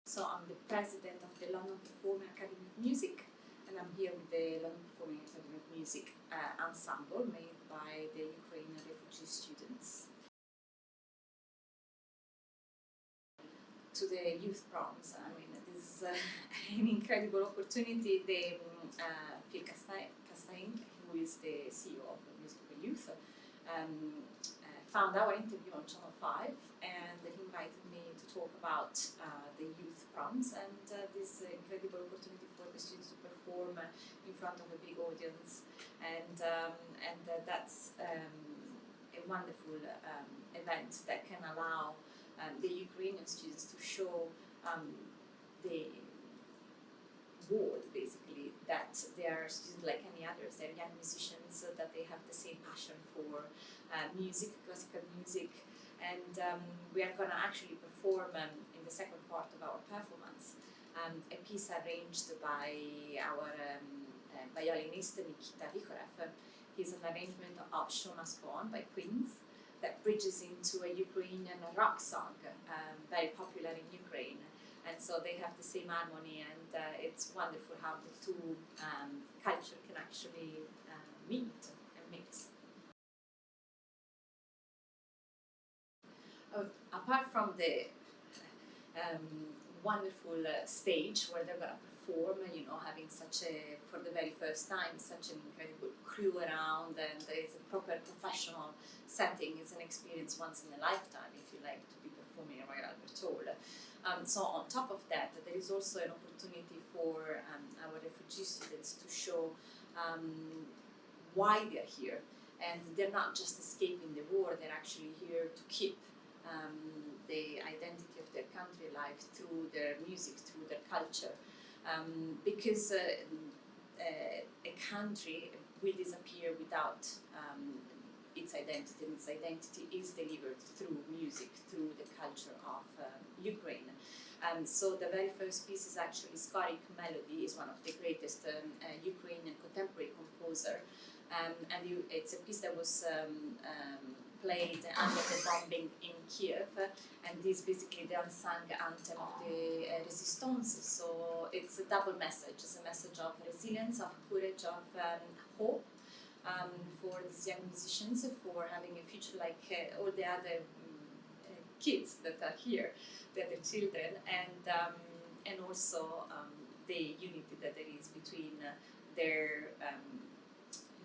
So I'm the president of the London Performing Academy of Music, and I'm here with the London Performing Academy of Music ensemble made by the Ukrainian refugee students. To the Youth Proms, I mean, this is an incredible opportunity. Phil Castain, who is the CEO of Music for Youth, found our interview on Channel 5, and he invited me to talk about the Youth Proms and this incredible opportunity for the students to perform in front of a big audience, and that's a wonderful event that can allow the Ukrainian students to show the world, basically, that they are students like any others, they're young musicians, that they have the same passion for music, classical music, and we are going to actually perform in the second part of our performance a piece arranged by our violinist Nikita Vikhorev. He's an arrangement of Show Must Go On by Queens that bridges into a Ukrainian rock song, very popular in Ukraine. And so they have the same harmony, and it's wonderful how the two cultures can actually meet and mix. Apart from the wonderful stage where they're going to perform, having for the very first time, such an incredible crew around, and it's a proper professional setting. It's an experience once in a lifetime, if you like, to be performing at Royal Albert Hall. So on top of that, there is also an opportunity for our refugee students to show why they're here. And they're not just escaping the war, they're actually here to keep the identity of their country alive through their music, through their culture. Because a country will disappear without its identity, and its identity is delivered through music, through the culture of Ukraine. So the very first piece is actually Scotic Melody, is one of the greatest Ukrainian contemporary composer, and it's a piece that was played under the bombing in Kiev, and this is basically the unsung anthem of the resistance. So it's a double message. It's a message of resilience, of courage, of hope for these young musicians, for having a future like all the other kids that are here, the other children, and also the unity that there is between their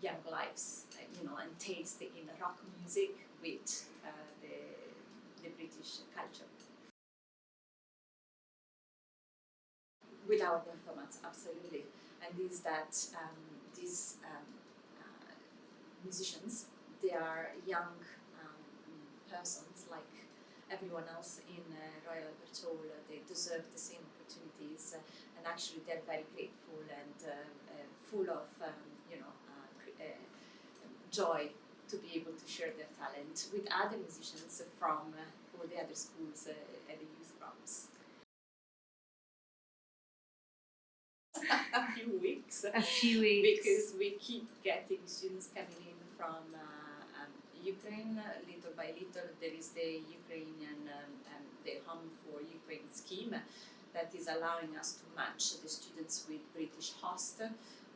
young lives, and taste in rock music with the British culture. With our performance, absolutely. And is that these musicians, they are young persons like everyone else in Royal Albert Hall. They deserve the same opportunities, and actually they're very grateful and full of joy to be able to share their talent with other musicians from all the other schools at the Youth Proms. A few weeks. Because we keep getting students coming in from Ukraine. Little by little, there is the Ukrainian, the Home for Ukraine scheme that is allowing us to match the students with British hosts,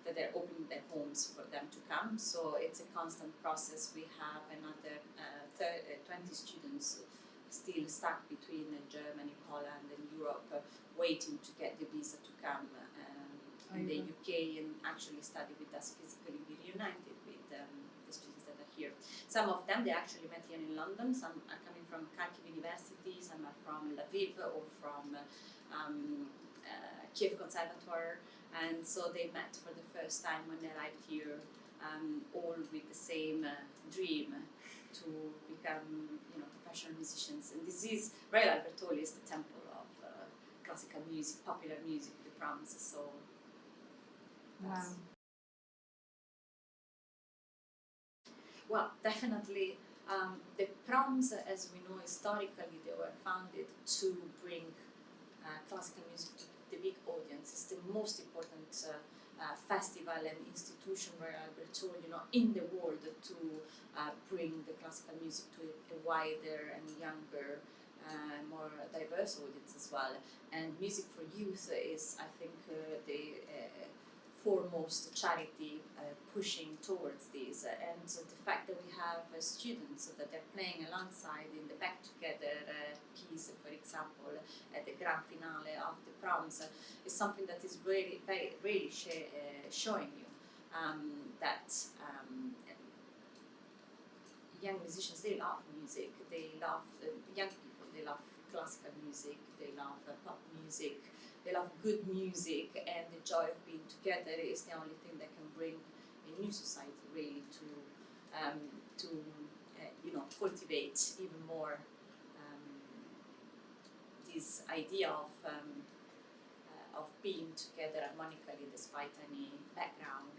that they're opening their homes for them to come. So it's a constant process. We have another 20 students still stuck between Germany, Poland and Europe, waiting to get the visa to come in the UK and actually study with us physically, be reunited with the students that are here. Some of them, they actually met here in London. Some are coming from Kharkiv University, some are from Lviv or from Kiev Conservatoire. And so they met for the first time when they arrived here, all with the same dream to become, professional musicians. And this is Royal Albert Hall is the temple of classical music, popular music, the proms. So wow. Well, definitely, the proms, as we know historically, they were founded to bring classical music to the big audience. It's the most important festival and institution where Albert Hall, in the world, to bring the classical music to a wider and younger, more more diverse audience as well. And Music for Youth is, I think, the foremost charity pushing towards this. And the fact that we have students that they're playing alongside in the Back Together piece, for example, at the grand finale of the Proms, is something that is really, very, really showing you that young musicians, they love music, they love young people, they love classical music, they love pop music, they love good music, and the joy of being together is the only thing that can bring a new society really to cultivate even more this idea of being together harmonically despite any background